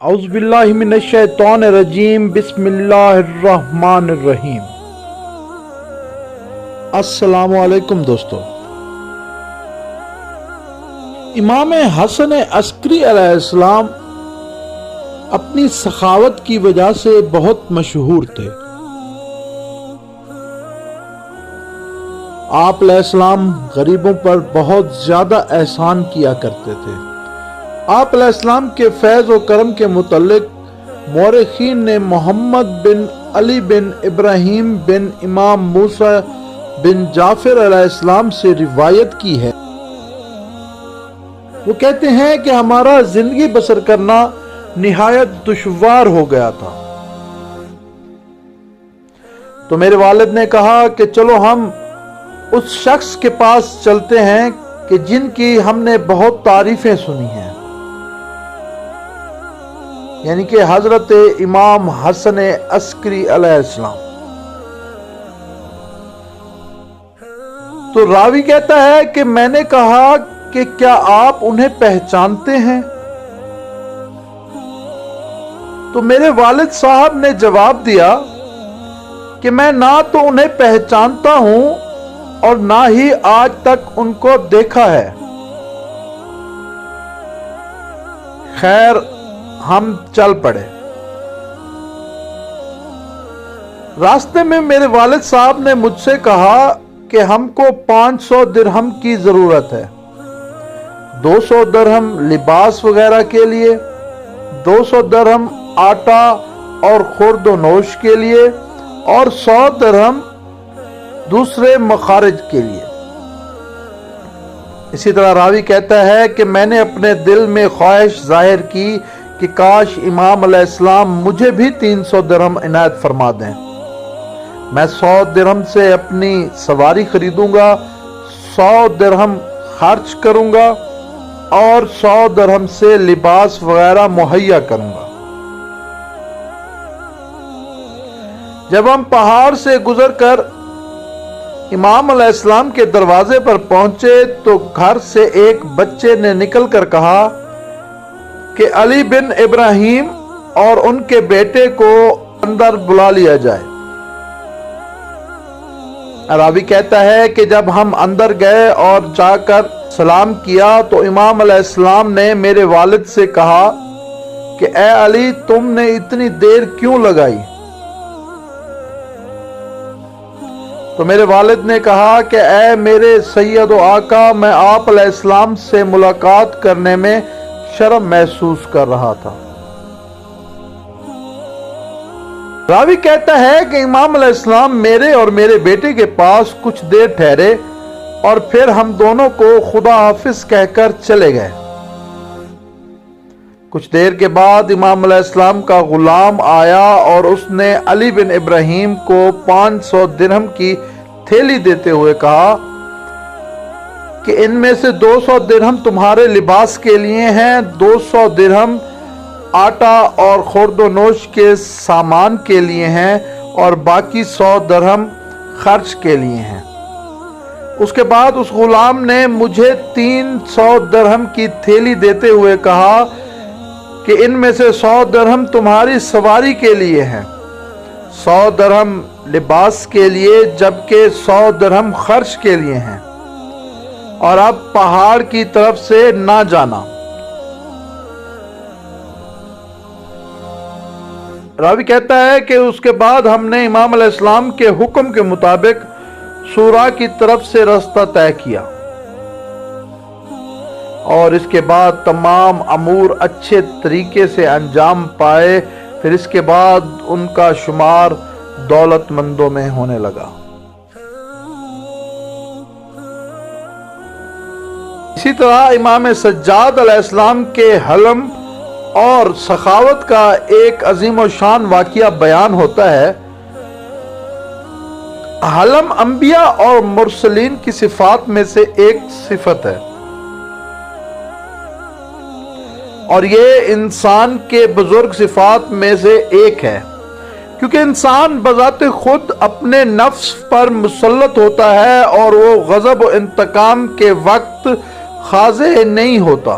اعوذ باللہ من الشیطان الرجیم بسم اللہ الرحمن الرحیم۔ السلام علیکم دوستو۔ امام حسن عسکری علیہ السلام اپنی سخاوت کی وجہ سے بہت مشہور تھے۔ آپ علیہ السلام غریبوں پر بہت زیادہ احسان کیا کرتے تھے۔ آپ علیہ السلام کے فیض و کرم کے متعلق مورخین نے محمد بن علی بن ابراہیم بن امام موسیٰ بن جعفر علیہ السلام سے روایت کی ہے۔ وہ کہتے ہیں کہ ہمارا زندگی بسر کرنا نہایت دشوار ہو گیا تھا، تو میرے والد نے کہا کہ چلو ہم اس شخص کے پاس چلتے ہیں کہ جن کی ہم نے بہت تعریفیں سنی ہیں، یعنی کہ حضرت امام حسن عسکری علیہ السلام۔ تو راوی کہتا ہے کہ میں نے کہا کہ کیا آپ انہیں پہچانتے ہیں؟ تو میرے والد صاحب نے جواب دیا کہ میں نہ تو انہیں پہچانتا ہوں اور نہ ہی آج تک ان کو دیکھا ہے۔ خیر، ہم چل پڑے۔ راستے میں میرے والد صاحب نے مجھ سے کہا کہ ہم کو 500 درہم کی ضرورت ہے، 200 درہم لباس وغیرہ کے لیے، 200 درہم آٹا اور خورد و نوش کے لیے، اور 100 درہم دوسرے مخارج کے لیے۔ اسی طرح راوی کہتا ہے کہ میں نے اپنے دل میں خواہش ظاہر کی کہ کاش امام علیہ السلام مجھے بھی 300 درہم عنایت فرما دیں۔ میں 100 درہم سے اپنی سواری خریدوں گا، 100 درہم خرچ کروں گا اور 100 درہم سے لباس وغیرہ مہیا کروں گا۔ جب ہم پہاڑ سے گزر کر امام علیہ السلام کے دروازے پر پہنچے تو گھر سے ایک بچے نے نکل کر کہا کہ علی بن ابراہیم اور ان کے بیٹے کو اندر بلا لیا جائے۔ راوی کہتا ہے کہ جب ہم اندر گئے اور جا کر سلام کیا تو امام علیہ السلام نے میرے والد سے کہا کہ اے علی، تم نے اتنی دیر کیوں لگائی؟ تو میرے والد نے کہا کہ اے میرے سید و آقا، میں آپ علیہ السلام سے ملاقات کرنے میں شرم محسوس کر رہا تھا۔ راوی کہتا ہے کہ امام علیہ السلام میرے اور میرے بیٹے کے پاس کچھ دیر ٹھہرے اور پھر ہم دونوں کو خدا حافظ کہہ کر چلے گئے۔ کچھ دیر کے بعد امام علیہ السلام کا غلام آیا اور اس نے علی بن ابراہیم کو 500 درہم کی تھیلی دیتے ہوئے کہا کہ ان میں سے 200 درہم تمہارے لباس کے لیے ہیں، 200 درہم آٹا اور خورد و نوش کے سامان کے لیے ہیں اور باقی 100 درہم خرچ کے لیے ہیں۔ اس کے بعد اس غلام نے مجھے 300 درہم کی تھیلی دیتے ہوئے کہا کہ ان میں سے 100 درہم تمہاری سواری کے لیے ہیں، 100 درہم لباس کے لیے، جبکہ 100 درہم خرچ کے لیے ہیں، اور اب پہاڑ کی طرف سے نہ جانا۔ راوی کہتا ہے کہ اس کے بعد ہم نے امام علیہ السلام کے حکم کے مطابق صورا کی طرف سے راستہ طے کیا، اور اس کے بعد تمام امور اچھے طریقے سے انجام پائے۔ پھر اس کے بعد ان کا شمار دولت مندوں میں ہونے لگا۔ اسی طرح امام سجاد علیہ السلام کے حلم اور سخاوت کا ایک عظیم و شان واقعہ بیان ہوتا ہے۔ حلم انبیاء اور مرسلین کی صفات میں سے ایک صفت ہے، اور یہ انسان کے بزرگ صفات میں سے ایک ہے، کیونکہ انسان بذات خود اپنے نفس پر مسلط ہوتا ہے اور وہ غضب و انتقام کے وقت خاضع نہیں ہوتا۔